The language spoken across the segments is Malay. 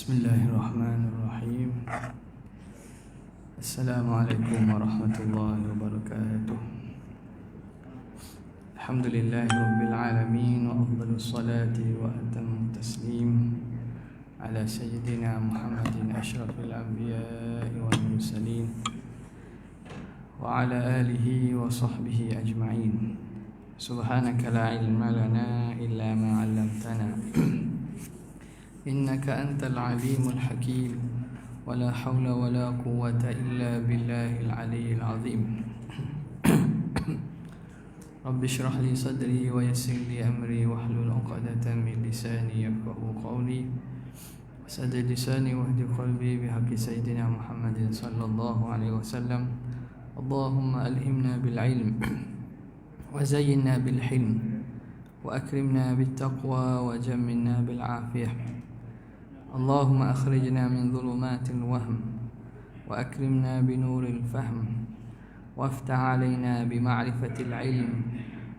Bismillahirrahmanirrahim. Assalamualaikum warahmatullahi wabarakatuh. Alhamdulillahi rabbil alamin, wa afdalus salati wa atammu taslim ala sayyidina Muhammadin asyrafil anbiya'i wal mursalin wa ala alihi wa sahbihi ajma'in. Subhanaka la ilma lana illa ma 'allamtana innaka antal alimul hakim, wala hawla wala quwwata illa billahil aliyyil azim. Rabbi shrah li sadri wa yassir li amri wahlul 'uqdatam min lisani yafqahu qawli saddid lisani wahdi qalbi bihaqqi sayyidina Muhammadin sallallahu alaihi wasallam. Allahumma alhimna bil ilm wa zayyinna bil hilm wa akrimna bit taqwa wa jammilna bil afiyah. Allahumma akhrijna min dhulumatil wahm wa akrimna bi nuril fahm waftah alaina bi ma'rifatil ilm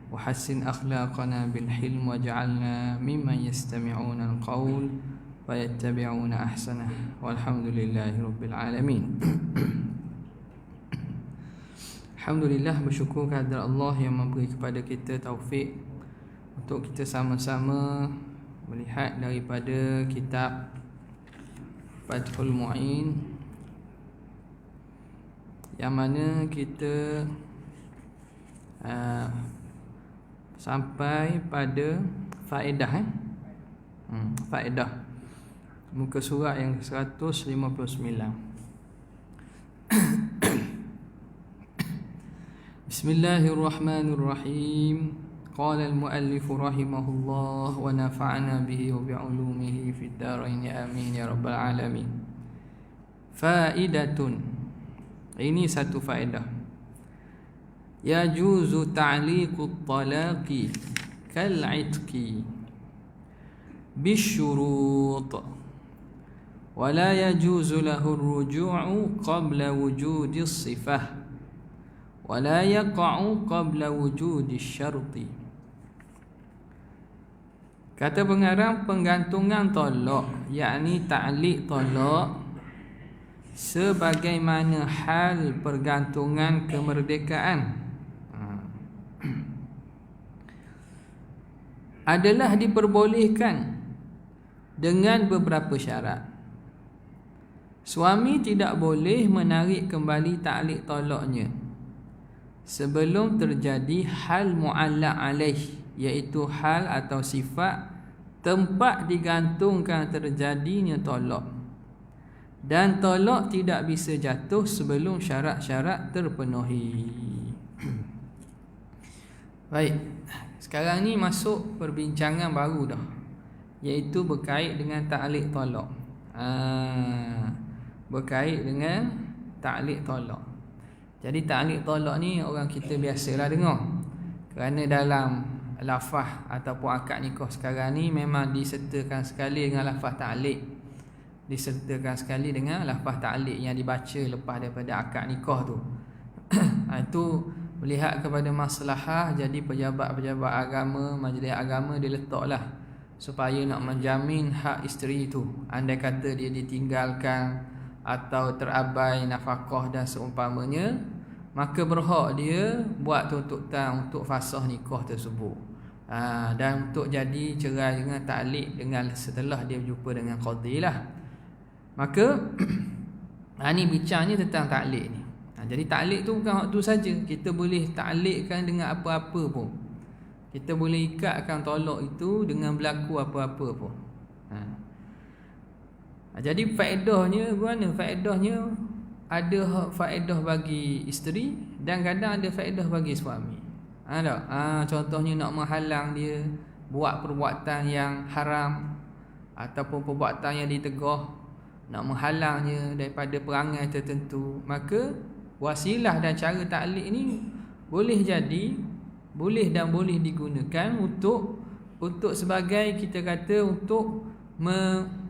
wa hassin akhlaqana bil hilm waj'alna mimman yastami'una al qawl fayattabi'una ahsanah walhamdulillahi rabbil alamin. Alhamdulillah, bersyukur kepada Allah yang memberi kepada kita taufik untuk kita sama-sama melihat daripada kitab Fathul Mu'in, yang mana kita sampai pada faedah faedah muka surat yang 159. Bismillahirrahmanirrahim. Qala al-muallif rahimahullah wa nafa'ana bihi wa bi'ulumihi fid dharain amin ya rabbal alamin. Faidatun, ini satu faedah. Yajuzu ta'liqut talaqi kal'itqi bisyurut wa la yajuzu lahu ar-ruju'u qabla wujudi as-sifah wa la yaqa'u qabla wujudi asy-syarti. Kata pengarang, penggantungan tolak, yakni ta'liq tolak, sebagaimana hal pergantungan kemerdekaan, adalah diperbolehkan dengan beberapa syarat. Suami tidak boleh menarik kembali ta'liq tolaknya sebelum terjadi hal mu'allaq alaih, iaitu hal atau sifat tempat digantungkan terjadinya tolak, dan tolak tidak bisa jatuh sebelum syarat-syarat terpenuhi. Baik, sekarang ni masuk perbincangan baru dah, iaitu berkait dengan ta'liq tolak. Berkait dengan ta'liq tolak. Jadi ta'liq tolak ni orang kita biasalah dengar, kerana dalam lafaz ataupun akad nikah sekarang ni memang disertakan sekali dengan lafaz ta'liq. Disertakan sekali dengan lafaz ta'liq yang dibaca lepas daripada akad nikah tu. Itu melihat kepada maslahah, jadi pejabat-pejabat agama, majlis agama dia letaklah supaya nak menjamin hak isteri tu. Andai kata dia ditinggalkan atau terabai nafkah dan seumpamanya, maka berhak dia buat tuntutan untuk fasakh nikah tersebut. Dan untuk jadi cerai dengan ta'liq dengan setelah dia berjumpa dengan qadhi lah. Maka ni bincangnya tentang ta'liq ni. Jadi ta'liq tu bukan waktu saja. Kita boleh ta'liqkan dengan apa-apa pun. Kita boleh ikatkan tolak itu dengan berlaku apa-apa pun. Jadi faedahnya mana? Faedahnya ada faedah bagi isteri dan kadang ada faedah bagi suami. Contohnya nak menghalang dia buat perbuatan yang haram ataupun perbuatan yang ditegah, nak menghalangnya daripada perangai tertentu, maka wasilah dan cara ta'liq ni boleh boleh digunakan untuk sebagai, kita kata, untuk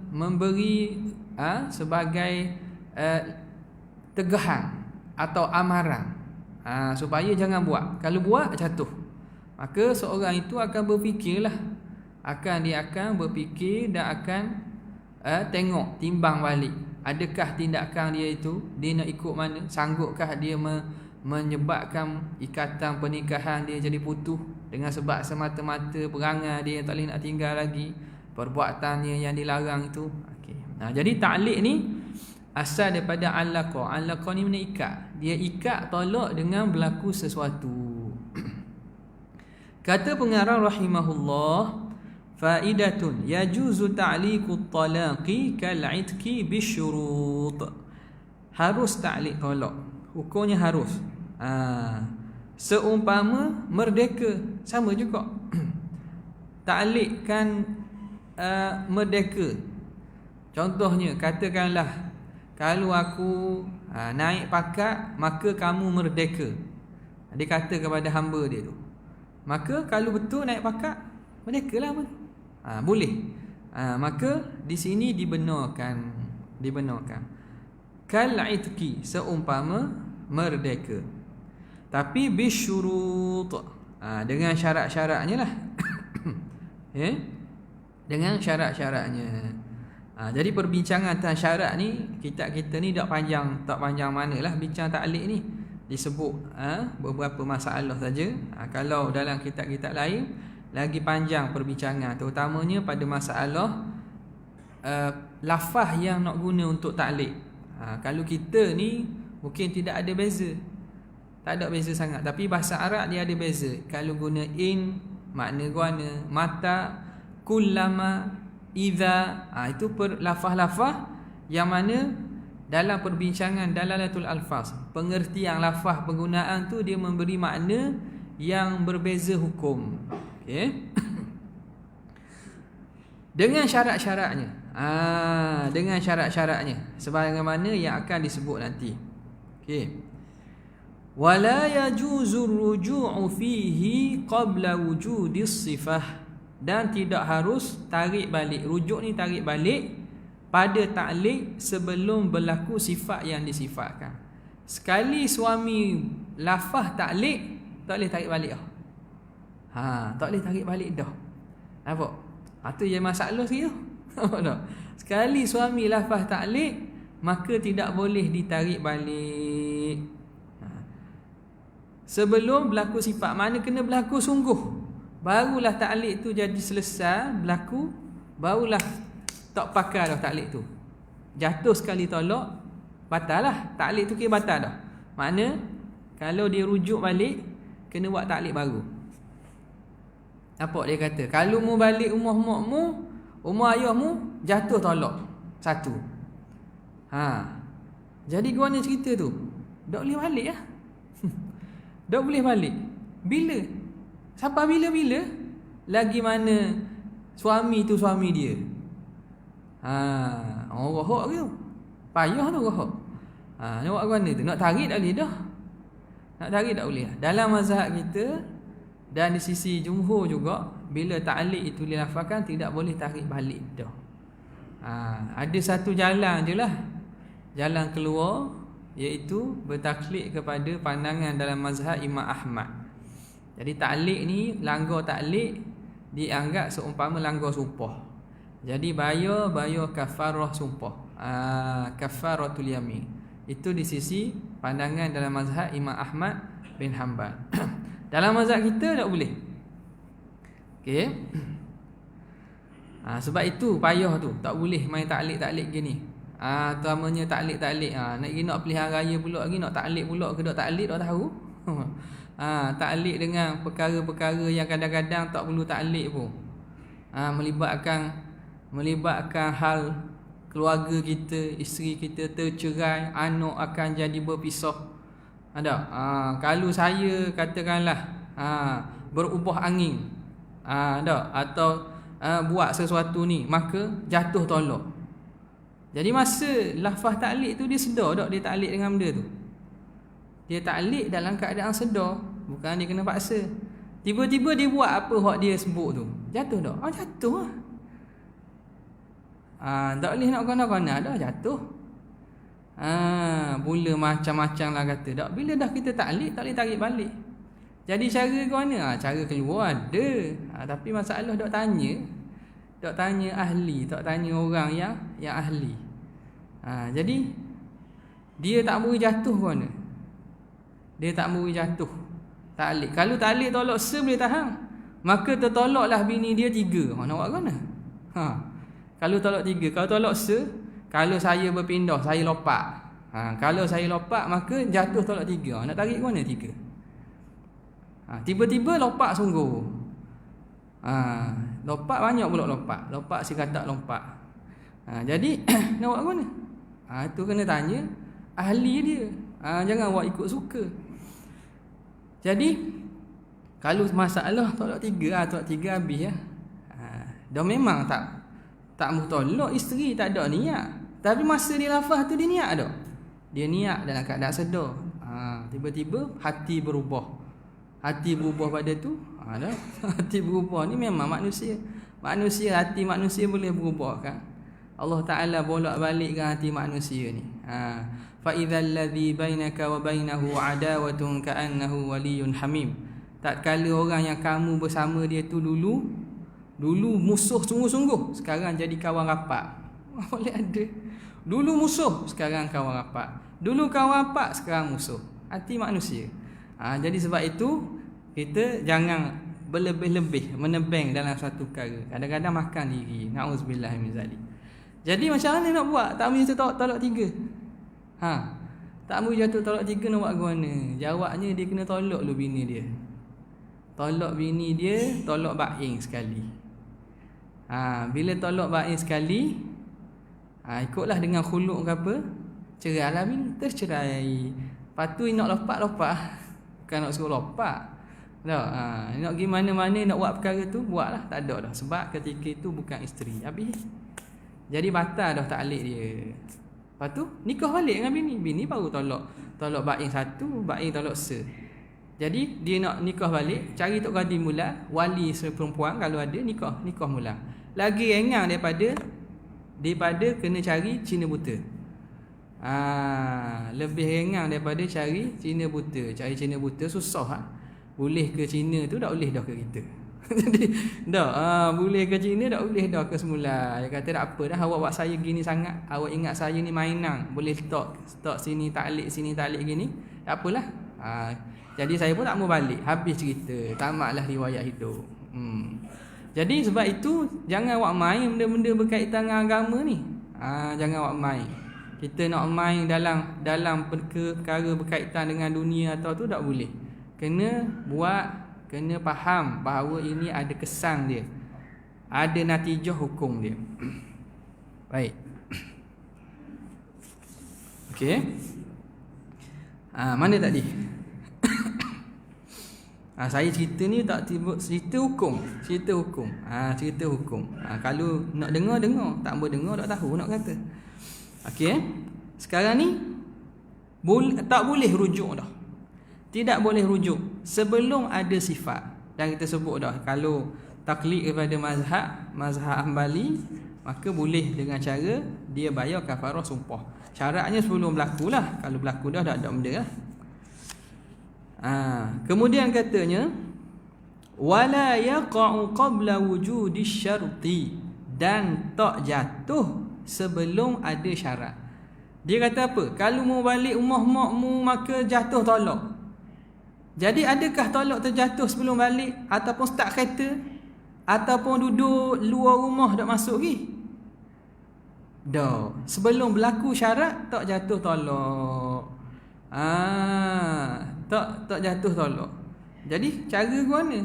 memberi sebagai tegahan atau amaran, supaya jangan buat. Kalau buat jatuh, maka seorang itu akan berfikirlah, dia akan berfikir dan akan tengok, timbang balik. Adakah tindakan dia itu, dia nak ikut mana? Sanggupkah dia menyebabkan ikatan pernikahan dia jadi putus dengan sebab semata-mata perangai dia yang tak boleh nak tinggal lagi, perbuatannya yang dilarang itu. Okey. Jadi ta'liq ni asal daripada alaqa. Alaqa ni mana ikat. Dia ikat tolak dengan berlaku sesuatu. Kata pengarang rahimahullah, faidatun yajuzu ta'liqut talaqi kal'itki bisyurut. Harus ta'liq tolak. Hukumnya harus. Seumpama merdeka, sama juga. Ta'liq kan merdeka. Contohnya, katakanlah kalau aku naik pangkat, maka kamu merdeka. Dia kata kepada hamba dia tu. Maka kalau betul naik pangkat, merdekalah pun. Boleh. Maka di sini dibenarkan. Kal'itki, seumpama merdeka. Tapi bisyurut, dengan syarat-syaratnya lah. Dengan syarat-syaratnya. Jadi perbincangan tentang syarat ni, kita ni tak panjang manalah bincang ta'liq ni. Disebut beberapa masalah saja. Kalau dalam kitab-kitab lain lagi panjang perbincangan, terutamanya pada masalah lafaz yang nak guna untuk ta'liq. Kalau kita ni mungkin tidak ada beza. Tak ada beza sangat, tapi bahasa Arab dia ada beza. Kalau guna in, makna guana, mata, kullama, idza, itu lafaz-lafaz yang mana dalam perbincangan dalalatul alfaz, pengertian lafaz penggunaan tu dia memberi makna yang berbeza hukum. Okey. Dengan syarat-syaratnya. Dengan syarat-syaratnya sebagaimana yang akan disebut nanti. Okey. Wala yajuzu ruju'u fihi qabla wujudis sifah, dan tidak harus tarik balik. Rujuk ni tarik balik pada ta'liq sebelum berlaku sifat yang disifatkan. Sekali suami lafaz ta'liq, tak boleh tarik balik dah. Tak boleh tarik balik dah. Nampak? Itu je masalah sikit tu. Nampak tak? Sekali suami lafaz ta'liq, maka tidak boleh ditarik balik. Sebelum berlaku sifat, mana kena berlaku sungguh. Barulah ta'liq tu jadi selesai berlaku, barulah tak pakai dah ta'liq tu. Jatuh sekali tolak, batal lah. Ta'liq tu kira batal dah. Makna kalau dia rujuk balik, kena buat ta'liq baru. Apa dia kata? Kalau mu balik rumah makmu, rumah ayahmu, jatuh tolak satu. Jadi gimana cerita tu? Tak boleh balik lah. Tak boleh balik. Bila? Sampai bila-bila? Lagi mana suami tu suami dia. Orang rohok ke tu? Payah tu rohok. Nak buat mana tu? Nak tarik tak boleh dah. Nak tarik tak boleh. Dalam mazhab kita dan di sisi jumhur juga, bila ta'liq itu dilafazkan, tidak boleh tarik balik dah. Ada satu jalan je lah, jalan keluar, iaitu bertaklid kepada pandangan dalam mazhab Imam Ahmad. Jadi ta'liq ni, langgar ta'liq dianggap seumpama langgar sumpah. Jadi bayar kafarah sumpah, kafaratul yamin. Itu di sisi pandangan dalam mazhab Imam Ahmad bin Hanbal. Dalam mazhab kita tak boleh. Okey. Sebab itu payah tu, tak boleh main ta'liq gini. Teramanya ta'liq. Nak pelihara raya pula lagi, nak ta'liq pula ke tak ta'liq tak tahu. Ta'liq dengan perkara-perkara yang kadang-kadang tak perlu ta'liq pun. Melibatkan hal keluarga kita, isteri kita tercerai, anak akan jadi berpisah. Ada. Kalau saya katakanlah berubah angin, ada, atau buat sesuatu ni, maka jatuh tolak. Jadi masa lafaz ta'liq tu dia sedar tak dia ta'liq dengan benda tu. Dia ta'liq dalam keadaan sedar, bukan dia kena paksa. Tiba-tiba dia buat apa hak dia sebut tu, jatuh tak? Jatuh lah. Tak boleh nak kena-kena dah, jatuh. Pula macam-macam lah kata. Tak, bila dah kita ta'liq, tak boleh tarik balik. Jadi cara ke mana? Cara keluar ada. Tapi masalah tak tanya ahli, tak tanya orang yang ahli. Jadi dia tak boleh jatuh ke mana? Dia tak boleh jatuh ta'liq. Kalau ta'liq tolak se boleh tahan, maka tertolaklah bini dia 3. Nak buat mana? Kalau tolak 3, kalau tolak se, kalau saya berpindah, saya lopak. Kalau saya lopak, maka jatuh tolak 3. Nak tarik ke mana 3? Tiba-tiba lopak sungguh. Lopak banyak pula lopak. Lopak si kata lopak. Jadi nak buat mana? Itu kena tanya ahli dia. Jangan buat ikut suka. Jadi kalau masalah tolak 3, tolak 3 habis ya. Dah memang tak mutolak isteri, tak ada niat. Tapi masa dia lafaz tu dia niat tak? Dia niat dalam keadaan sedar. Tiba-tiba hati berubah. Hati berubah pada tu, hati berubah ni memang manusia. Hati manusia boleh berubah kan. Allah Taala bolak-balikkan hati manusia ni. Fa idzal ladzi bainaka wa bainahu adawatun ka'annahu waliyyun hamim. Tatkala orang yang kamu bersama dia tu dulu musuh sungguh-sungguh, sekarang jadi kawan rapat. Boleh ada. Dulu musuh, sekarang kawan rapat. Dulu kawan rapat, sekarang musuh. Hati manusia. Jadi sebab itu kita jangan berlebih-lebih menebeng dalam satu perkara. Kadang-kadang makan diri. Nauzubillah min zalik. Jadi macam mana nak buat? Tak boleh tolak 3. Tak boleh jatuh tolak 3, nak buat ke mana? Jawabnya dia kena tolak dulu bini dia. Tolak bini dia, tolak baing sekali. Bila tolak baing sekali, ikutlah dengan khuluk ke apa, cerailah bini, tercerai. Lepas tu nak lopak. Bukan nak suruh lopak. Nak pergi mana-mana nak buat perkara tu, buatlah. Tak ada dah. Sebab ketika itu bukan isteri. Habis. Jadi batal dah ta'liq dia. Lepas tu nikah balik dengan bini. Bini baru tolak baing 1, baing tolak se. Jadi dia nak nikah balik, cari tok kadi mula, wali perempuan kalau ada, nikah mula. Lagi ringan daripada kena cari Cina buta. Lebih ringan daripada cari Cina buta. Cari Cina buta susah. Boleh ke Cina tu, tak boleh dah ke kita. Jadi boleh ke Cina, tak boleh dah ke semula. Dia kata tak apa dah, awak buat saya gini sangat, awak ingat saya ni mainan, boleh stop sini ta'liq gini, tak apalah. Jadi saya pun tak mau balik. Habis cerita, tamatlah riwayat hidup. Jadi sebab itu jangan awak main benda-benda berkaitan dengan agama ni. Jangan awak main. Kita nak main dalam perkara berkaitan dengan dunia atau tu tak boleh. Kena faham bahawa ini ada kesan dia. Ada natijah hukum dia. Baik. Okey. Mana tadi? Saya cerita ni tak tiba cerita hukum. Cerita hukum. Kalau nak dengar, tak mau dengar tak tahu nak kata. Okey. Sekarang ni tak boleh rujuk dah. Tidak boleh rujuk sebelum ada sifat. Dan kita sebut dah, kalau taklid kepada mazhab Hambali, maka boleh dengan cara dia bayar kafarah sumpah. Syaratnya sebelum berlaku lah. Kalau berlaku dah tak ada benda lah. Kemudian katanya wala yaqa'u qabla wujudi syarti, dan tak jatuh sebelum ada syarat. Dia kata apa? Kalau mau balik rumah makmu maka jatuh tolak. Jadi adakah tolak terjatuh sebelum balik, ataupun start kereta, ataupun duduk luar rumah tak masuk lagi? Dah. Sebelum berlaku syarat tak jatuh tolak. Tak jatuh tolak. Jadi cara ke mana?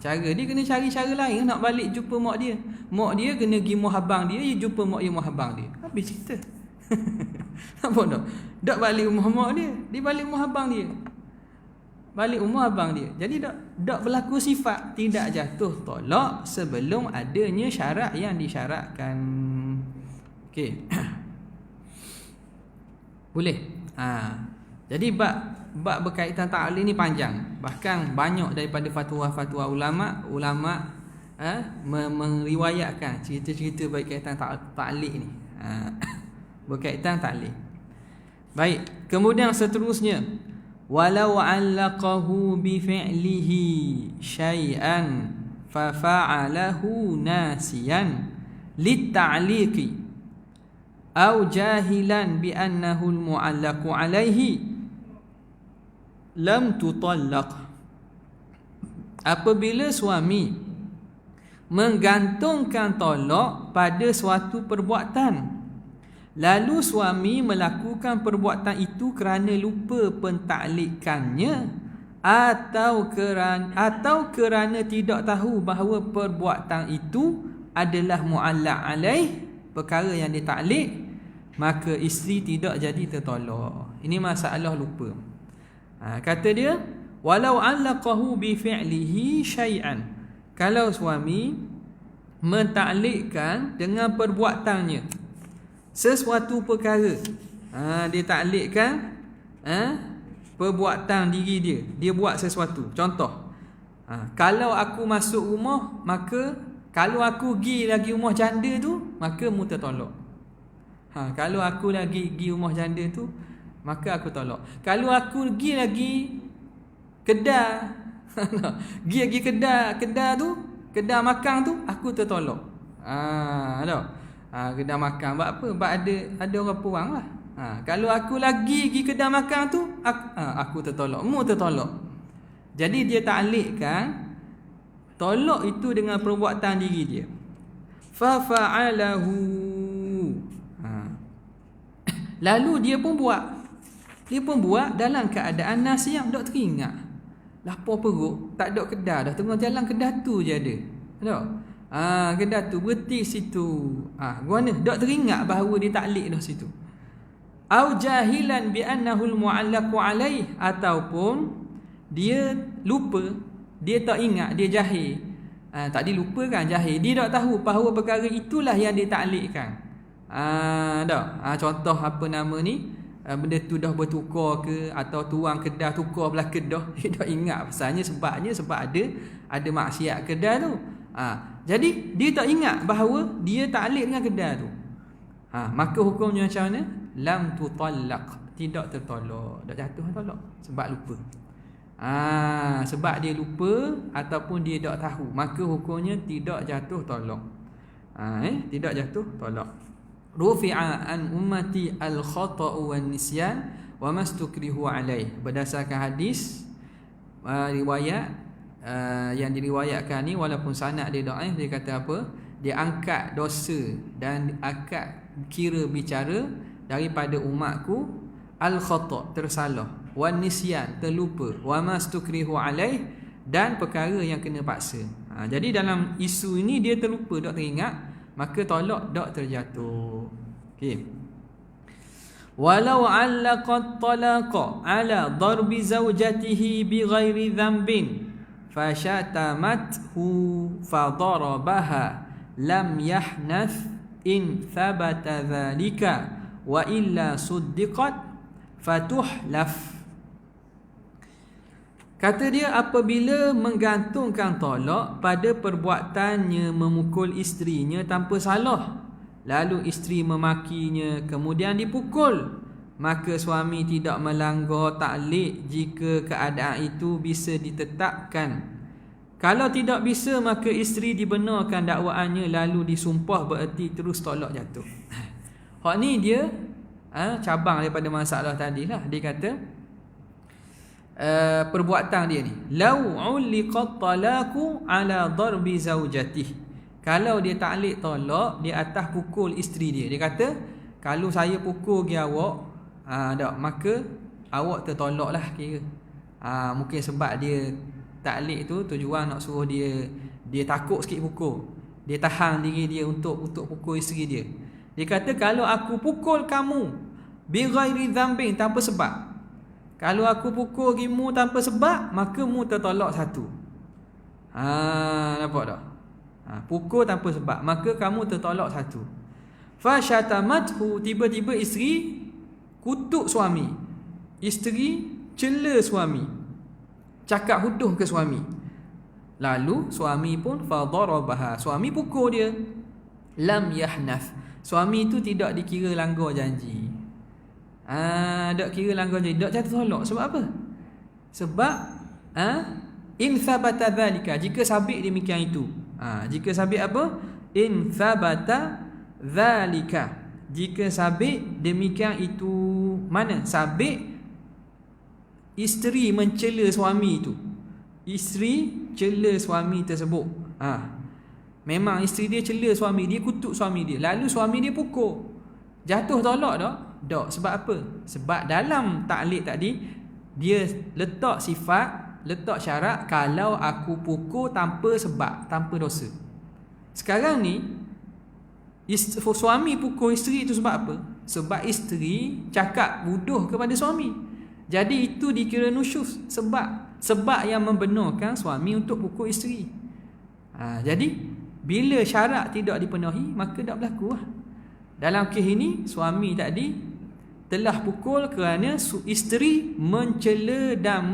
Cara dia kena cari cara lain nak balik jumpa mak dia. Mak dia kena pergi muah abang dia jumpa mak dia muah abang dia. Habis cerita. Apa dah? Tak balik rumah mak dia, dia balik rumah abang dia. Balik rumah abang dia. Jadi tak berlaku sifat, tidak jatuh tolak sebelum adanya syarat yang disyaratkan. Okey. Boleh. Jadi bab berkaitan ta'liq ni panjang. Bahkan banyak daripada fatwa-fatwa ulama meriwayatkan cerita-cerita berkaitan ta'liq ni. Berkaitan ta'liq. Baik, kemudian seterusnya, walau 'allaqahu bi fi'lihi syai'an fa fa'alahu nasiyan lit ta'liqi au jahilan bi annahu al-mu'allaqu alaihi lam tutallaq. Apabila suami menggantungkan tolak pada suatu perbuatan, lalu suami melakukan perbuatan itu kerana lupa pentaklikannya atau kerana tidak tahu bahawa perbuatan itu adalah mu'allaq alaih, perkara yang ditaklik, maka isteri tidak jadi tertolak. Ini masalah lupa. Kata dia, walau allaqahu bi fi'lihi syai'an, kalau suami mentaklikkan dengan perbuatannya sesuatu perkara, dia taklikkan perbuatan diri dia buat sesuatu. Contoh, kalau aku masuk rumah, maka kalau aku pergi lagi rumah janda tu, maka mu tertolak. Kalau aku lagi pergi rumah janda tu, maka aku tolak. Kalau aku pergi lagi kedai pergi kedai tu, kedai makan tu, aku tertolak. Kedai makan buat apa? Sebab ada orang perang lah. Kalau aku lagi pergi kedai makan tu, aku tertolak, mu tertolak. Jadi dia taklikkan tolak itu dengan perbuatan diri dia. Fa fa'alahu, lalu dia pun buat dalam keadaan nasiam, dok teringat. Lapar perut, tak ada kedai dah, tengah jalan kedai tu je ada. Tak? Kedai tu berhenti situ. Guna dok teringat bahawa dia taklik dah situ. Au jahilan bi annahu al-mu'allaqu alaih, ataupun dia lupa, dia tak ingat, dia jahil. Tak dilupa kan, jahil. Dia tak tahu bahawa perkara itulah yang dia taklikkan. Contoh apa nama ni, benda tu dah bertukar ke, atau tuang kedai tukar belah kedah, dia tak ingat pasalnya, sebab ada maksiat kedai tu. Jadi dia tak ingat bahawa dia taklik dengan kedai tu. Maka hukumnya macam mana? Lam tutallaq, tidak tertolak, tak jatuh tolak sebab lupa. Sebab dia lupa ataupun dia tak tahu, maka hukumnya tidak jatuh tolak. Tidak jatuh tolak. Rufi'a an ummati al-khata'u wan nisyan wa mastukrihu alaih. Berdasarkan hadis riwayat yang diriwayatkan ni, walaupun sanad dia dhaif, dia kata apa? Dia angkat dosa dan akad kira bicara daripada umatku, al-khata' tersalah, wan nisyan terlupa, wa mastukrihu alaih dan perkara yang kena paksa. Jadi dalam isu ini dia terlupa, tak teringat, maka tolak tak terjatuh. Okey. Walau 'allaqat talaqa ala darbi zawjatihi bighairi dhanbin fashatamathu fadarabaha lam yahnath in thabata dhalika wa illa suddiqat fatuhlaf. Kata dia, apabila menggantungkan tolak pada perbuatannya memukul isterinya tanpa salah, lalu isteri memakinya kemudian dipukul, maka suami tidak melanggar taklik jika keadaan itu bisa ditetapkan. Kalau tidak bisa, maka isteri dibenarkan dakwaannya lalu disumpah, bererti terus tolak jatuh. Hak ni dia cabang daripada masalah tadi lah. Dia kata perbuatan dia ni, lau uliqat talaqu ala darbi zaujatih, kalau dia taklik tolak di atas pukul isteri dia. Dia kata, kalau saya pukul ke awak, maka awak tertolak lah kira. Mungkin sebab dia taklik tu tujuan nak suruh dia takut sikit pukul, dia tahan diri dia untuk pukul isteri dia. Dia kata, kalau aku pukul kamu bighairi dzambin, tanpa sebab, kalau aku pukul gimu tanpa sebab, maka mu tertolak satu. Nampak tak? Pukul tanpa sebab, maka kamu tertolak satu. Fashatamathu, tiba-tiba isteri kutuk suami, isteri cela suami, cakap huduh ke suami. Lalu suami pun fadarabaha, suami pukul dia. Lam yahnath, suami itu tidak dikira langgar janji. Tak kira langgar janji, tak jatuh tolak. Sebab apa? Sebab in thabata dhalika, jika sabit demikian itu. Jika sabit apa? In thabata dhalika, Jika sabit, demikian itu mana? Sabit isteri mencela suami itu. Isteri cela suami tersebut. Memang isteri dia cela suami, dia kutuk suami dia. Lalu suami dia pukul. Jatuh tolak tak? Tak. Sebab apa? Sebab dalam taklid tadi, dia letak sifat, letak syarat, kalau aku pukul tanpa sebab, tanpa dosa. Sekarang ni, suami pukul isteri itu sebab apa? Sebab isteri cakap bodoh kepada suami. Jadi itu dikira nusyuz. Sebab yang membenarkan suami untuk pukul isteri. Jadi bila syarat tidak dipenuhi, maka tak berlaku lah. Dalam kes ini, suami tadi telah pukul kerana isteri mencela dan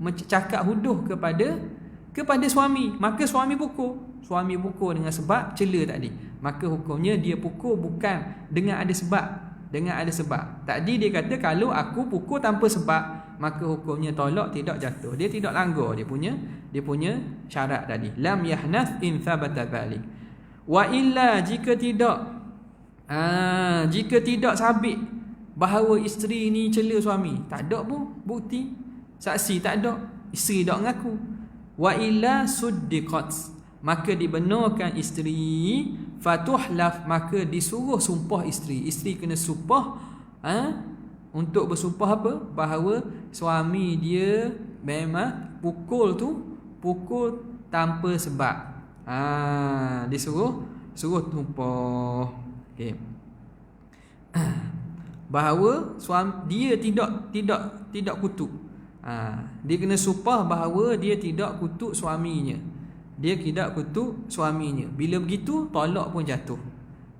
mencakap bodoh kepada suami. Maka suami pukul. Suami pukul dengan sebab cela tadi. Maka hukumnya dia pukul bukan dengan ada sebab. Dengan ada sebab. Tadi dia kata kalau aku pukul tanpa sebab, maka hukumnya tolak, tidak jatuh. Dia tidak langgar dia punya syarat tadi. Lam yahnath in thabata dhalik. Wa illa, jika tidak sabit bahawa isteri ni cela suami, tak ada pun bukti, saksi tak ada, isteri tak mengaku. Wa illa suddiqat, maka dibenarkan isteri, fatuhlaf, maka disuruh sumpah isteri. Isteri kena sumpah untuk bersumpah apa? Bahawa suami dia memang pukul tanpa sebab. Disuruh sumpah. Okey. Bahawa suami dia tidak kutuk. Dia kena sumpah bahawa dia tidak kutuk suaminya. Dia tidak kutuk suaminya. Bila begitu, tolak pun jatuh.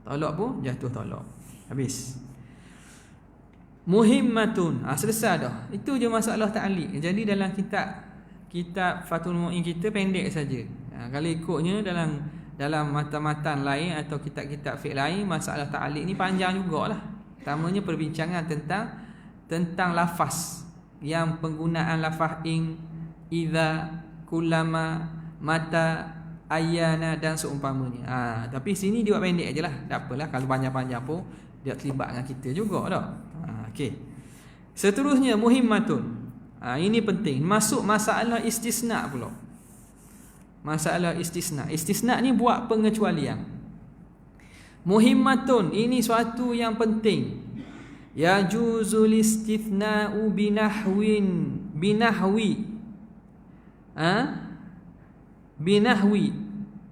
Tolak. Habis. Muhimmatun. Selesai dah. Itu je masalah ta'liq. Jadi dalam kitab Fathul Mu'in kita pendek saja. Kalau ikutnya dalam matan-matan lain atau kitab-kitab fiqh lain, masalah ta'liq ni panjang jugalah. Pertamanya perbincangan tentang lafaz. Yang penggunaan lafaz in, idza, kullama, mata, ayana dan seumpamanya. Tapi sini dia buat pendek aje lah. Tak apalah, kalau panjang-panjang pun dia terlibat dengan kita juga dah. Okey. Seterusnya muhimmatun. Ini penting. Masuk masalah istisna pula. Masalah istisna. Istisna ni buat pengecualian. Muhimmatun, ini suatu yang penting. Yajuzul istithna'u binahwi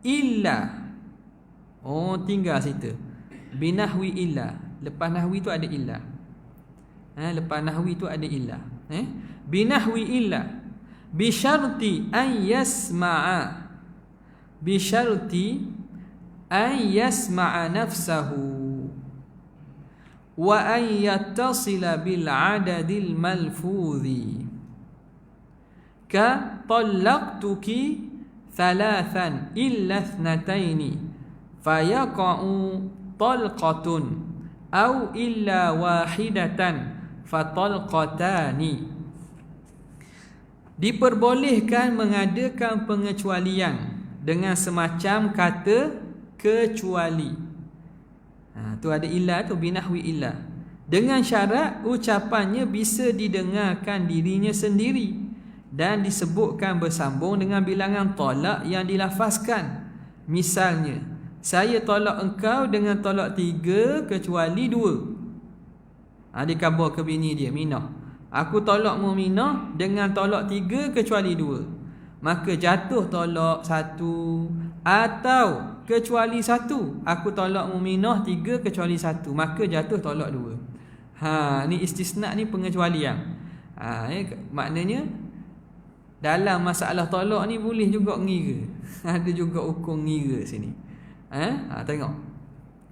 illa. Tinggal situ. Binahwi illa. Lepas nahwi tu ada illa. Lepas nahwi tu ada illa. Binahwi illa. Bisyarti an yasma'a nafsahu wa an yattasila bil adadil malfudhi ka talaqtuki thalathan illa ithnataini fayaqa'u talqatun aw illa wahidatan fatalqatani. Diperbolehkan mengadakan pengecualian dengan semacam kata kecuali. Tu ada illa tu, binahwi illa. Dengan syarat ucapannya bisa didengarkan dirinya sendiri dan disebutkan bersambung dengan bilangan tolak yang dilafazkan. Misalnya, saya tolak engkau dengan tolak 3 kecuali 2. Dia khabar ke bini dia, Minah. Aku tolakmu Minah dengan tolak 3 kecuali 2. Maka jatuh tolak 1 atau kecuali 1. Aku tolakmu Minah 3 kecuali 1. Maka jatuh tolak 2. Ni istisna ni pengecualian. Maknanya dalam masalah tolak ni boleh juga ngira. Ada juga hukum ngira sini. Tengok.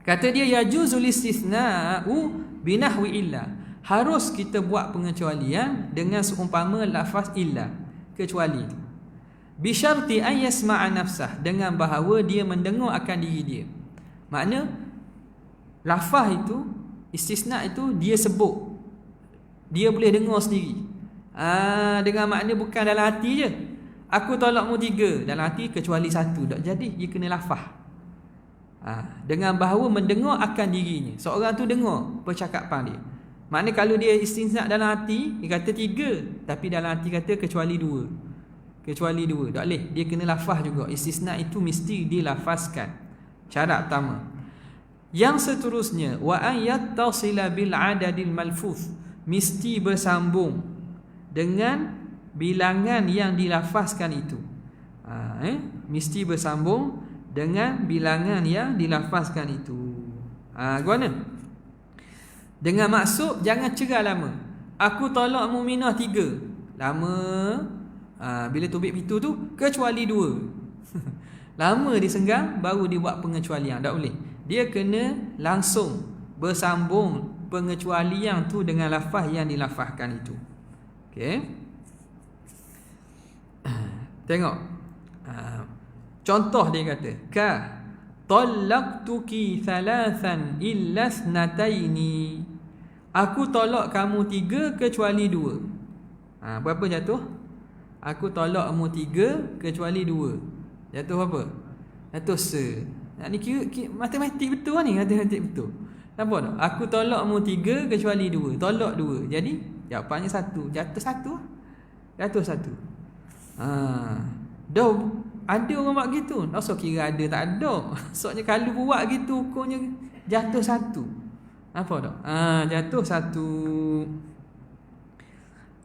Kata dia yajuzul istisna'u binahwi illa. Harus kita buat pengecualian dengan seumpama lafaz illa, kecuali. Bisyarti an yasma'a nafsah, dengan bahawa dia mendengar akan diri dia. Makna lafaz itu, istisna itu dia sebut, dia boleh dengar sendiri. Dengan makna bukan dalam hati je. Aku tolakmu 3 dalam hati kecuali 1. Tak jadi, dia kena lafaz. Dengan bahawa mendengar akan dirinya. Seorang tu dengar percakapan dia. Maknanya kalau dia istisna dalam hati, dia kata 3, tapi dalam hati kata kecuali 2. Kecuali 2. Tak boleh. Dia kena lafaz juga. Istisna itu mesti dilafazkan. Syarat pertama. Yang seterusnya, wa an yattasila bil adadil malfuz, mesti bersambung dengan bilangan yang dilafazkan itu. Mesti bersambung dengan bilangan yang dilafazkan itu. Gimana? Dengan maksud jangan cerah lama. Aku tolak Muminah 3. Lama. Bila tubik pintu tu kecuali 2. Lama disenggang baru dia buat pengecualian. Tak boleh. Dia kena langsung bersambung pengecualian tu dengan lafaz yang dilafazkan itu. Okey. Tengok. Contoh dia kata, ka talaqtuki thalathan illa thnataini. Aku tolak kamu 3 kecuali 2. Berapa jatuh? Aku tolak kamu 3 kecuali 2. Jatuh apa? Jatuh se. Ni kira matematik betul ni, matematik betul. Nampak tak? Aku tolak kamu 3 kecuali 2. Tolak 2. Jadi jawapannya 1. Jatuh 1. Jatuh 1. Dah ada orang buat gitu. Tak usah kira ada tak ada. Maksudnya kalau buat gitu ukurnya jatuh 1. Nampak tak? Jatuh 1.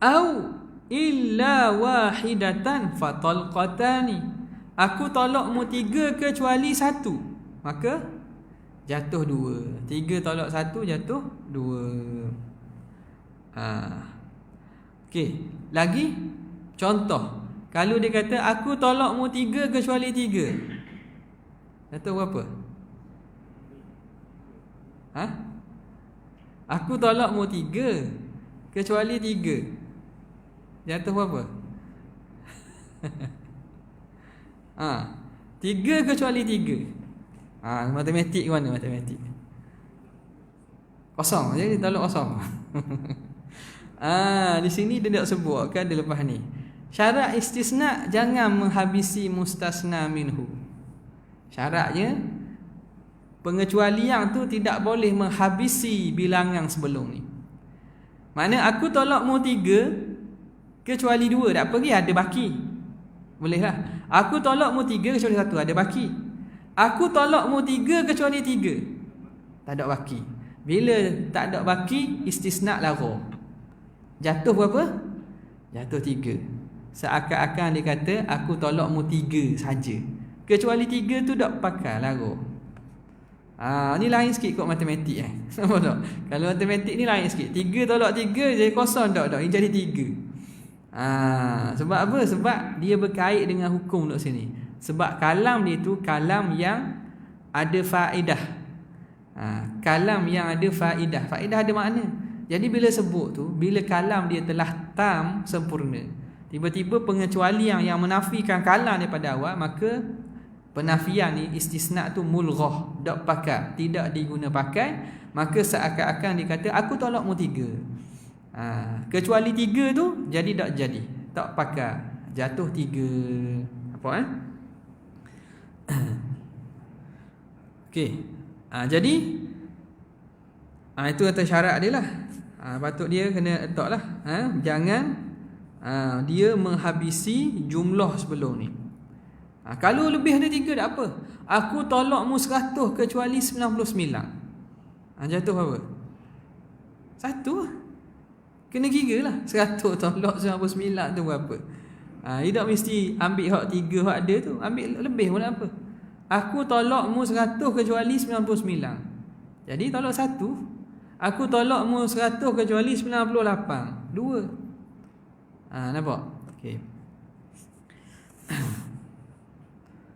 Au illa wahidatan fatalqatani. Aku tolakmu 3 kecuali 1. Maka jatuh 2. 3 tolak 1 jatuh 2. Okey, lagi contoh. Kalau dia kata aku tolakmu 3 kecuali 3. Jatuh berapa? Aku tolakmu 3 kecuali 3. Jatuh berapa? 3 kecuali 3. Matematik mana matematik? Kosong. Jadi tolak kosong. Di sini dia nak sebutkan dia lepas ni. Syarat istisna jangan menghabisi mustasna minhu. Syaratnya pengecualian tu tidak boleh menghabisi bilangan sebelum ni. Mana aku tolakmu 3 kecuali 2, tak pergi ada baki. Bolehlah. Aku tolakmu 3 kecuali 1, ada baki. Aku tolakmu 3 kecuali 3, tak ada baki. Bila tak ada baki, istisna lara. Jatuh berapa? Jatuh 3. Seakan-akan dia kata aku tolakmu 3 saja. Kecuali 3 tu tak pakai lara. Ni lain sikit kot matematik Nampak tak? Kalau matematik ni lain sikit. 3 tolak 3 jadi kosong tak? Ini jadi 3. Sebab apa? Sebab dia berkait dengan hukum duduk sini. Sebab kalam dia tu kalam yang ada faedah. Kalam yang ada faedah. Faedah ada makna. Jadi bila sebut tu, bila kalam dia telah tam, sempurna, tiba-tiba pengecualian yang menafikan kalam daripada awal, maka penafian ni istisna tu mulghah, tak pakai, tidak diguna pakai. Maka seakan-akan dikata aku tolakmu 3. Kecuali 3 tu jadi tak jadi, tak pakai, jatuh 3. Apa Okey. Jadi itu atas syarat dia lah. Patut dia kena letaklah. Jangan dia menghabisi jumlah sebelum ni. Kalau lebih ada 3 tak apa. Aku tolakmu 100 kecuali 99. Jatuh apa? 1. Kena kira lah. 100 tolak 99 tu berapa? Tidak mesti ambil hak 3 hak ada tu. Ambil lebih pun apa. Aku tolakmu 100 kecuali 99. Jadi tolak 1. Aku tolakmu 100 kecuali 98. 2. Nampak? Okey.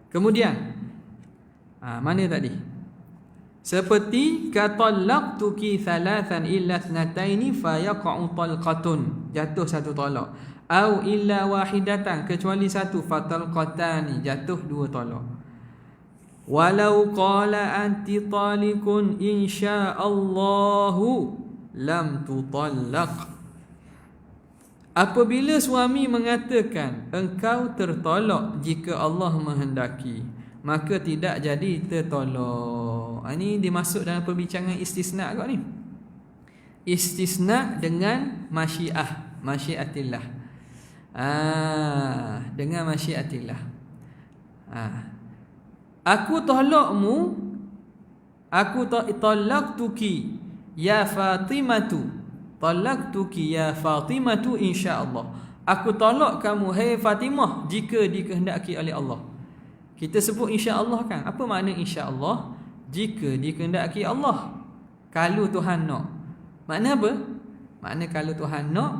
Kemudian mana tadi? Seperti katallaqtuki thalathan illa thnataini fayaqa'u talqatun. Jatuh 1 tolak. Au illa wahidatan, kecuali 1 fatalqatani. Jatuh 2 tolak. Walau qala anti talikun insya'allahu lam tutallaq. Apabila suami mengatakan engkau tertolak jika Allah menghendaki, maka tidak jadi tertolak. Ini dimasuk dalam perbincangan istisna kot ni. Istisna dengan masyiatillah. Dengan masyiatillah. Aku tolakmu, aku talaqtuki ya Fatimatu. Talaqtuki ya Fatimatu insya-Allah. Aku tolak kamu hai Fatimah jika dikehendaki oleh Allah. Kita sebut insya-Allah kan. Apa makna insya-Allah? Jika dikehendaki Allah. Kalau Tuhan nak. Makna apa? Makna kalau Tuhan nak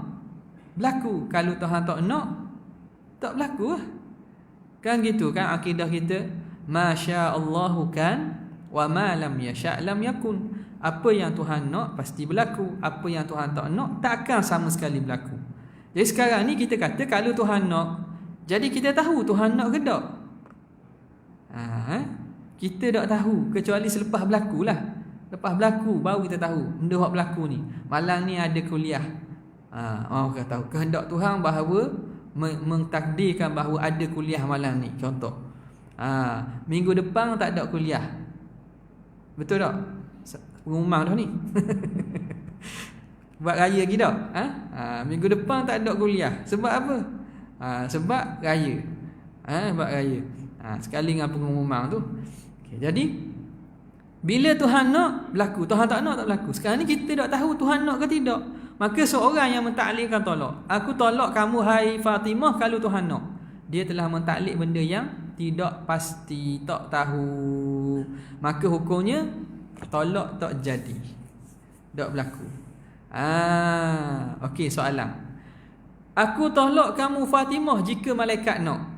berlaku. Kalau Tuhan tak nak tak berlaku lah. Kan gitu kan akidah kita. Masya-Allahu kan wa ma lam yasha' lam yakun. Apa yang Tuhan nak pasti berlaku. Apa yang Tuhan tak nak takkan sama sekali berlaku. Jadi sekarang ni kita kata kalau Tuhan nak, jadi kita tahu Tuhan nak ke tak? Kita tak tahu kecuali selepas berlaku lah. Lepas berlaku baru kita tahu benda yang berlaku ni. Malam ni ada kuliah. Orang kata tahu kehendak Tuhan bahawa mentakdirkan bahawa ada kuliah malam ni. Contoh. Minggu depan tak ada kuliah. Betul tak? Pengumuman dah ni. Buat raya lagi tak? Minggu depan tak ada kuliah. Sebab apa? Sebab raya. Buat raya. Sekali dengan pengumuman tu. Okay, jadi bila Tuhan nak berlaku, Tuhan tak nak tak berlaku. Sekarang ni kita tak tahu Tuhan nak ke tidak. Maka seorang yang mentaklikkan tolak, aku tolak kamu hai Fatimah kalau Tuhan nak. Dia telah mentaklik benda yang tidak pasti, tak tahu. Maka hukumnya tolak tak jadi. Tak berlaku. Okey, soalan. Aku tolak kamu Fatimah jika malaikat nak.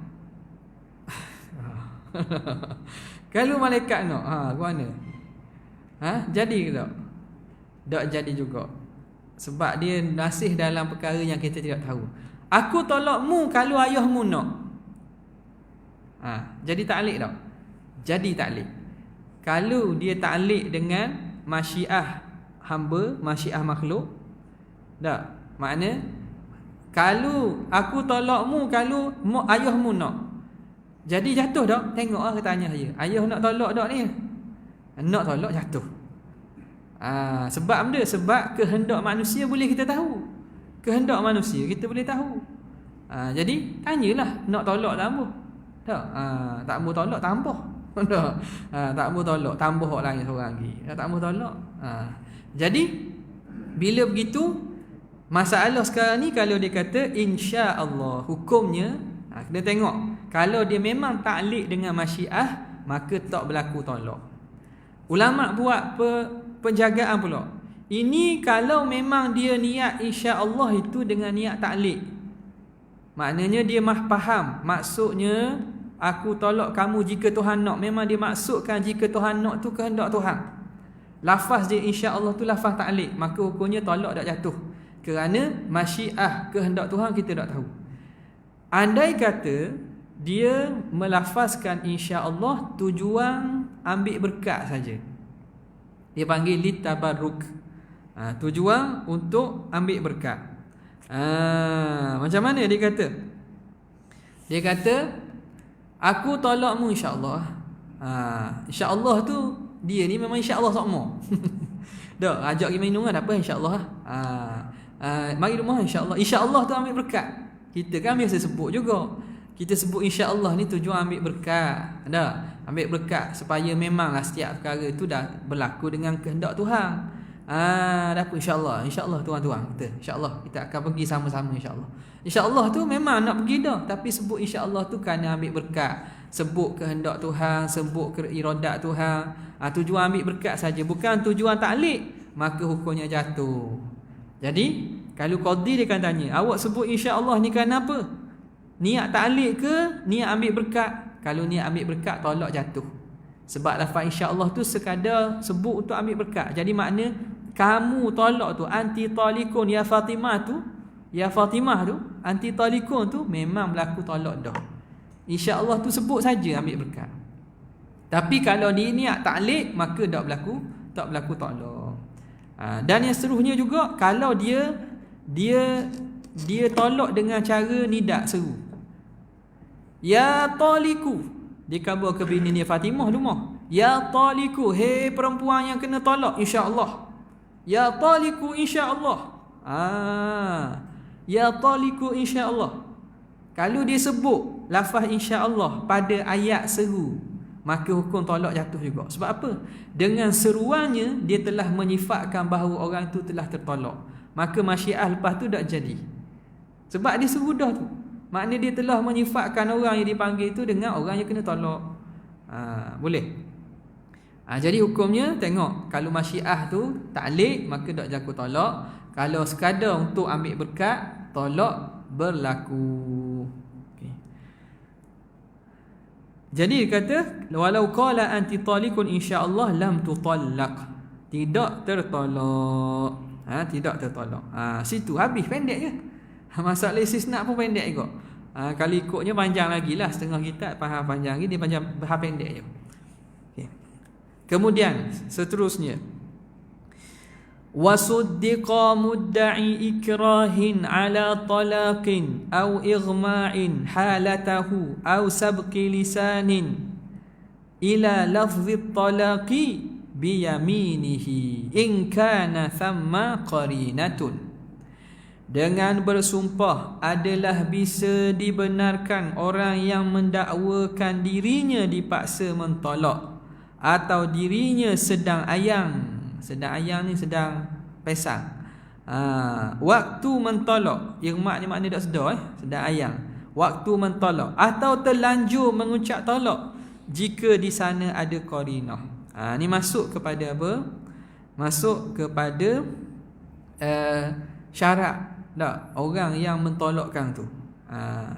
Kalau malaikat nak, mana? Jadi ke tak? Tak jadi juga. Sebab dia nasih dalam perkara yang kita tidak tahu. Aku tolakmu kalau ayahmu nak. Jadi taklik tak? Jadi taklik. Kalau dia taklik dengan masyiah hamba, masyiah makhluk, tak? Makna kalau aku tolakmu kalau ayahmu nak. Jadi jatuh tak? Tengok kita tanya saya. Ayah nak tolak tak ni? Nak tolak jatuh. Sebab benda, sebab kehendak manusia boleh kita tahu. Kehendak manusia kita boleh tahu. Jadi tanyalah nak tolak tak apa? Tak. Tak mau tolak tambah. Tak mau tolak tambah orang lain seorang lagi. Tak mau tolak. Jadi bila begitu masalah sekarang ni kalau dia kata insya-Allah hukumnya kena tengok kalau dia memang taklik dengan masyiah maka tak berlaku tolak. Ulama buat penjagaan pula. Ini kalau memang dia niat insya-Allah itu dengan niat taklik. Maknanya dia faham maksudnya aku tolak kamu jika Tuhan nak. Memang dia maksudkan jika Tuhan nak tu kehendak Tuhan. Lafaz dia insya-Allah tu lafaz taklik, maka hukumnya tolak tak jatuh. Kerana masyiah kehendak Tuhan kita tak tahu. Andai kata dia melafazkan insya-Allah tujuan ambil berkat saja. Dia panggil litabarruk. Tujuan untuk ambil berkat. Macam mana dia kata? Dia kata aku tolakmu insya-Allah. Insya-Allah tu dia ni memang insya-Allah sama. Dak ajak pergi minum kan apa insya-Allah. Mari rumah insya-Allah. Insya-Allah tu ambil berkat. Kita kan biasa sebut juga. Kita sebut insya-Allah ni tujuan ambil berkat. Dak, ambil berkat supaya memanglah setiap perkara tu dah berlaku dengan kehendak Tuhan. Dah apa insya-Allah. Insya-Allah tuan-tuan kita. Insya-Allah kita akan pergi sama-sama insya-Allah. Insya-Allah tu memang nak pergi dah, tapi sebut insya-Allah tu kerana ambil berkat. Sebut kehendak Tuhan, sebut iradat Tuhan. Tujuan ambil berkat saja, bukan tujuan taklik, maka hukumnya jatuh. Jadi kalau qadi dia akan tanya, awak sebut insya-Allah ni kerana apa? Niat taklik ke niat ambil berkat? Kalau niat ambil berkat tolak jatuh. Sebab lafaz insya-Allah tu sekadar sebut untuk ambil berkat. Jadi makna kamu tolak tu anti talikun ya Fatimah tu, ya Fatimah tu anti talikun tu memang berlaku tolak dah. Insya-Allah tu sebut saja ambil berkat. Tapi kalau dia niat taklik maka tak berlaku tolak. Dan yang seterusnya juga kalau dia tolak dengan cara nidak seru. Ya taliku. Dikabur ke bini dia Fatimah rumah. Ya taliku, hei perempuan yang kena tolak insya-Allah. Ya taliku insya-Allah. Ya taliku insya-Allah. Kalau dia sebut lafaz insya-Allah pada ayat seru, maka hukum tolak jatuh juga. Sebab apa? Dengan seruannya dia telah menyifatkan bahawa orang itu telah tertolak. Maka masyiah lepas tu tak jadi. Sebab dia seru dah tu. Maknanya dia telah menyifatkan orang yang dipanggil itu dengan orang yang kena tolak. Boleh. Jadi hukumnya tengok, kalau masyiah tu ta'liq maka tak jaku tolak. Kalau sekadar untuk ambil berkat, tolak berlaku. Okay. Jadi dia kata walau qala anti talikun insya-Allah lam tutallaq. Tidak tertolak. Tidak tertolak. Situ habis, pendek je. Masalah istisna pun pendek juga. Kalau ikutnya panjang lagi lah, setengah kitab faham panjang lagi, dia panjang faham pendek je. Okay. Kemudian seterusnya, wasuddiqa mudda'i ikrahin ala talaqin aw ighma'in halatahu aw sabqi lisanin ila lafzi talaqi biyaminihi in kana thamma qarinatun. Dengan bersumpah adalah bisa dibenarkan orang yang mendakwakan dirinya dipaksa mentolak atau dirinya sedang ayang. Sedang ayang ni sedang pesang. Waktu mentolak, irmak ni makna tak sedar sedang ayang. Waktu mentolak atau terlanjur mengucap tolak jika di sana ada qarinah. Ni masuk kepada apa? Masuk kepada syarat tak orang yang mentolakkan tu.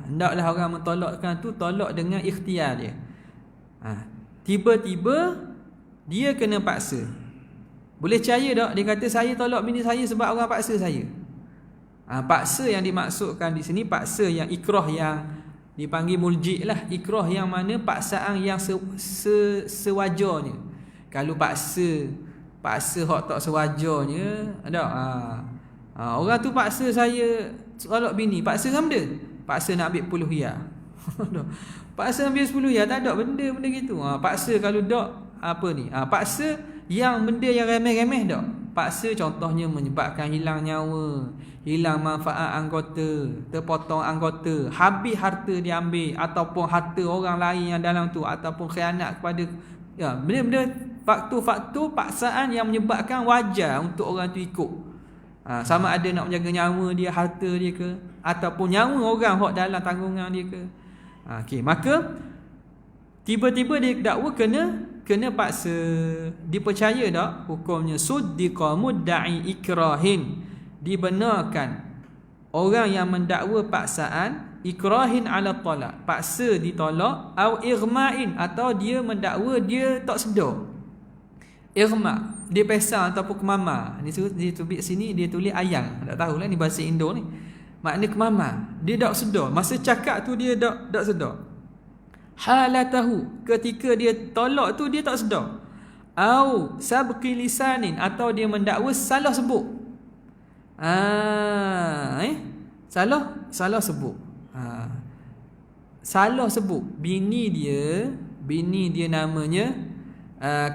Hendaklah orang mentolakkan tu tolak dengan ikhtiar dia. Tiba-tiba dia kena paksa. Boleh percaya tak dia kata saya tolak bini saya sebab orang paksa saya. Paksa yang dimaksudkan di sini paksa yang ikrah yang dipanggil mulji' lah. Ikrah yang mana paksaan yang sewajarnya. Kalau paksa hak tak sewajarnya, tak. Orang tu paksa saya tolak bini, paksa kan benda? Paksa nak ambil puluhiyah. Paksa ambil 10 ya, tak ada benda gitu. Paksa kalau tak apa ni? Paksa yang benda yang remeh-remeh tak. Paksa contohnya menyebabkan hilang nyawa, hilang manfaat anggota, terpotong anggota, habis harta diambil ataupun harta orang lain yang dalam tu, ataupun khianat kepada benda-benda faktor-faktor paksaan yang menyebabkan wajar untuk orang tu ikut. Sama ada nak menjaga nyawa dia, harta dia ke, ataupun nyawa orang hak dalam tanggungan dia ke. Okey, maka tiba-tiba dia dakwa kena paksa. Dipercaya tak hukumnya suddiqa mudda'i ikrahin, dibenarkan orang yang mendakwa paksaan ikrahin ala talaq, paksa ditolak, au ighma'in, atau dia mendakwa dia tak sedar. Ighma' dia pesang ataupun kemama. Dia tulis sini dia tulis ayang. Tak tahulah ni bahasa Indo ni. Makna kemama. Dia tak sedar. Masa cakap tu dia tak sedar. Halatahu, ketika dia tolak tu dia tak sedar. Au sabqi lisanin, atau dia mendakwa salah sebut. Salah sebut. Salah sebut. Bini dia namanya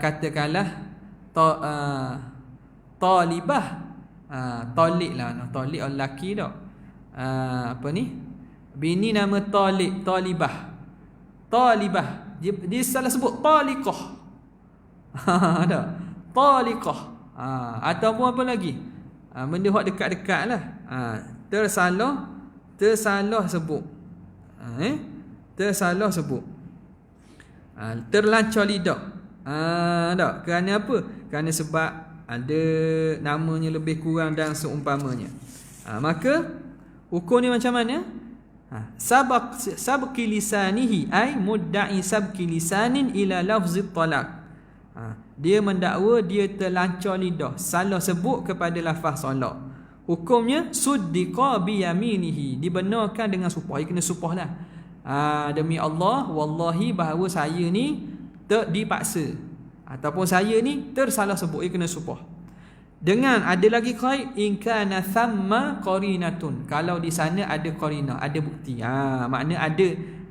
katakanlah talibah. Talik lah, talik orang lelaki tak. Apa ni? Bini nama talibah. Dia salah sebut taliqah. Tak? Taliqah. Ataupun apa lagi? Benda hak dekat-dekat lah. Tersalah sebut. Tersalah sebut. Terlancar lidah. Tak? Kerana apa? Kerana sebab ada namanya lebih kurang dan seumpamanya. Maka hukum ni macam mana? Sabqi lisanihi ay mudda'i sabqi lisanin ila lafzi talaq. Dia mendakwa dia terlancar lidah, salah sebut kepada lafaz talak. Hukumnya suddiqa bi yaminihi, dibenarkan dengan sumpah. Dia kena sumpah lah. Demi Allah, wallahi bahawa saya ni dipaksa, ataupun saya ni tersalah sebut. Dia kena sumpah. Dengan ada lagi qaid, in kana thamma qarinatun, kalau di sana ada qarinah, ada bukti. Makna ada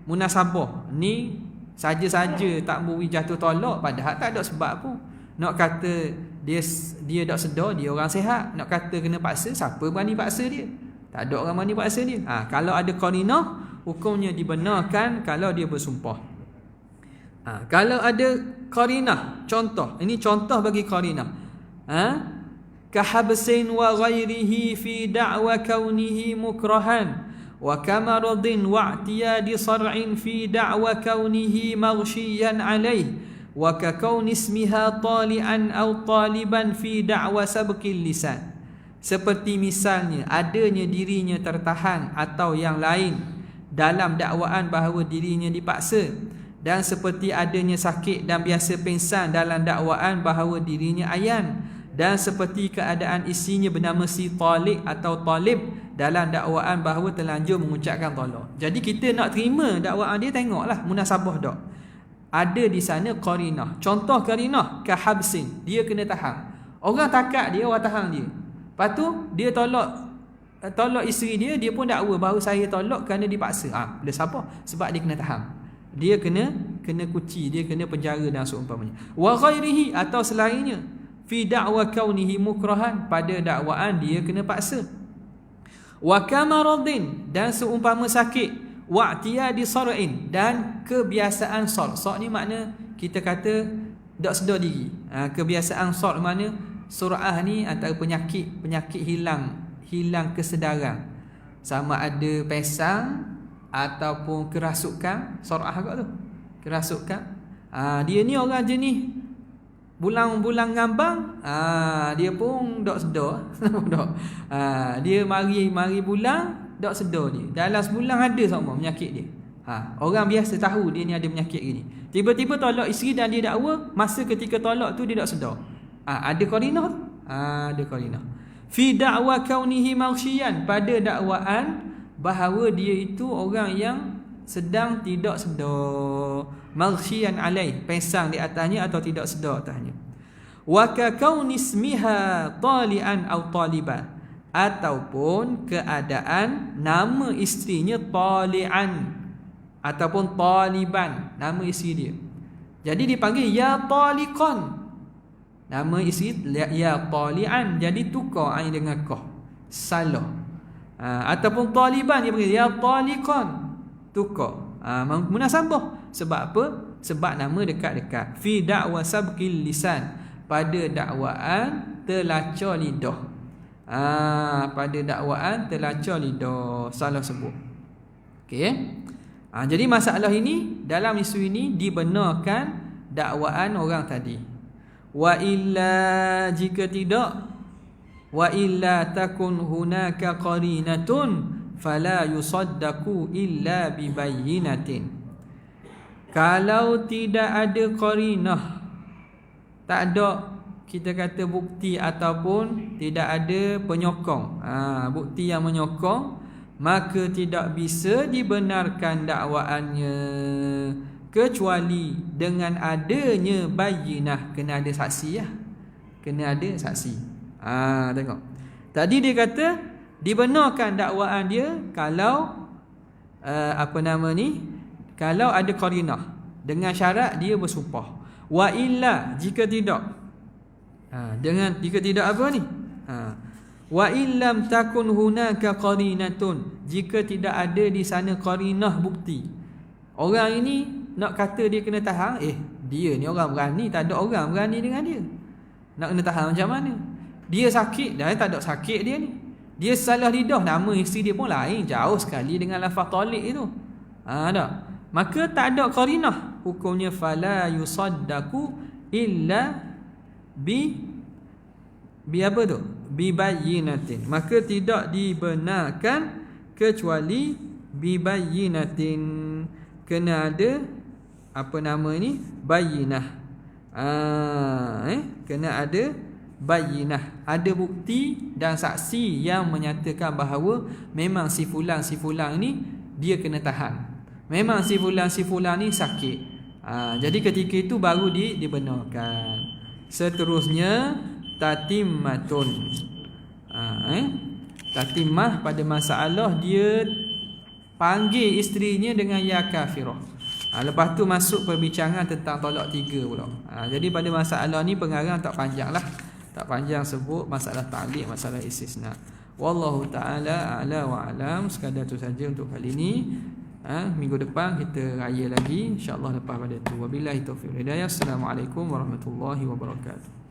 munasabah. Ni Saja-saja tak beri jatuh tolak, padahal tak ada sebab pun. Nak kata dia tak sedar, dia orang sihat. Nak kata kena paksa, siapa berani paksa dia? Tak ada orang berani paksa dia. Kalau ada qarinah, hukumnya dibenarkan kalau dia bersumpah. Kalau ada qarinah, contoh, ini contoh bagi qarinah. Kahabsin wa ghairihi fi da'wa kaunihi mukrahan wa kamaradin wa i'tiyadi sar'in fi da'wa kaunihi maghshiyan alaih wa ka kauni ismiha tali'an aw taliban fi da'wa sabqil lisan. Seperti misalnya adanya dirinya tertahan atau yang lain dalam dakwaan bahawa dirinya dipaksa, dan seperti adanya sakit dan biasa pingsan dalam dakwaan bahawa dirinya ayan, dan seperti keadaan isinya bernama si Talik atau Talib dalam dakwaan bahawa terlanjur mengucapkan tolak. Jadi kita nak terima dakwaan dia, tengoklah munasabah tak. Ada di sana qarinah. Contoh qarinah kahabsin, dia kena tahan. Orang takak dia, orang tahan dia. Lepas tu dia tolak isteri dia, dia pun dakwa bahawa saya tolak kerana dipaksa. Dia siapa? Sebab dia kena tahan. Dia kena kuci, dia kena penjara dan seumpamanya. Wa ghairihi, atau selainnya, fi da'wa kaunihi mukrahan, pada dakwaan dia kena paksa. Wa kamaradin, dan seumpama sakit. Wa i'tiyadi sar'in, dan kebiasaan sar. Sar ni makna kita kata tak sedar diri. Kebiasaan sar makna surah ni antara penyakit hilang kesedaran. Sama ada pesang ataupun kerasukan. Surah agak tu, kerasukan. Dia ni orang jenis bulang-bulang ngambang. Dia pun tak sedar. Dia mari bulang, tak sedar dia. Dalam sebulan ada sama penyakit dia. Orang biasa tahu dia ni ada penyakit gini. Tiba-tiba tolak isteri dan dia dakwa, masa ketika tolak tu dia tak sedar. Ada qarinah tu. Ada qarinah. Fi da'wa kaunihi maghsyian, pada dakwaan bahawa dia itu orang yang sedang tidak sedar. Maghsyian alaih, pesang di atasnya atau tidak sedar atasnya. Wa ka kauni ismiha tali'an aw taliban, ataupun keadaan nama isterinya tali'an ataupun taliban, nama isteri dia. Jadi dipanggil ya taliqan. Nama isteri ya tali'an, jadi tukar ain dengan qaf. Salah. Ataupun taliban, dia panggil ya taliqan, tukar. Munasabah. Sebab apa? Sebab nama dekat-dekat. Fi da'wa sabqil lisan, pada dakwaan telacar lidah. Pada dakwaan telacar lidah, salah sebut. Okey. Jadi masalah ini, dalam isu ini dibenarkan dakwaan orang tadi. Wa illa, jika tidak, wa illa takun hunaka qarinatun fala yusaddaqu illa bibayyinatin. Kalau tidak ada qarinah, tak ada kita kata bukti ataupun tidak ada penyokong, bukti yang menyokong, maka tidak bisa dibenarkan dakwaannya kecuali dengan adanya bayyinah. Kena ada saksi ya. Kena ada saksi. Tengok. Tadi dia kata dibenarkan dakwaan dia kalau kalau ada qarinah, dengan syarat dia bersumpah. Wa illa, jika tidak, jika tidak apa ni? Wa illam takun hunaka qarinatun, jika tidak ada di sana qarinah, bukti. Orang ini nak kata dia kena tahan, dia ni orang berani, tak ada orang berani dengan dia. Nak kena tahan macam mana? Dia sakit, dah tak ada sakit dia ni. Dia salah lidah, nama isteri dia pun lain, jauh sekali dengan lafaz talik itu. Tak. Maka tak ada qarinah, hukumnya fala yusaddaqu illa bi apa tu? Bi bayyinatin. Maka tidak dibenarkan kecuali bi bayyinatin. Kena ada bayyinah. Kena ada bayyinah, ada bukti dan saksi yang menyatakan bahawa memang si fulan ni dia kena tahan. Memang si fulan ni sakit. Jadi ketika itu baru dibenarkan. Seterusnya tatimmatun. Tatimah pada masalah dia panggil isterinya dengan ya kafirah. Lepas tu masuk perbincangan tentang tolak 3 pula. Jadi pada masalah ni pengarang tak panjang lah. Tak panjang sebut masalah ta'liq, masalah istisna. Wallahu ta'ala a'la wa alam. Sekadar tu saja untuk kali ni. Minggu depan kita raya lagi, insya-Allah lepas pada tu. Wabillahi taufiq wal hidayah. Assalamualaikum warahmatullahi wabarakatuh.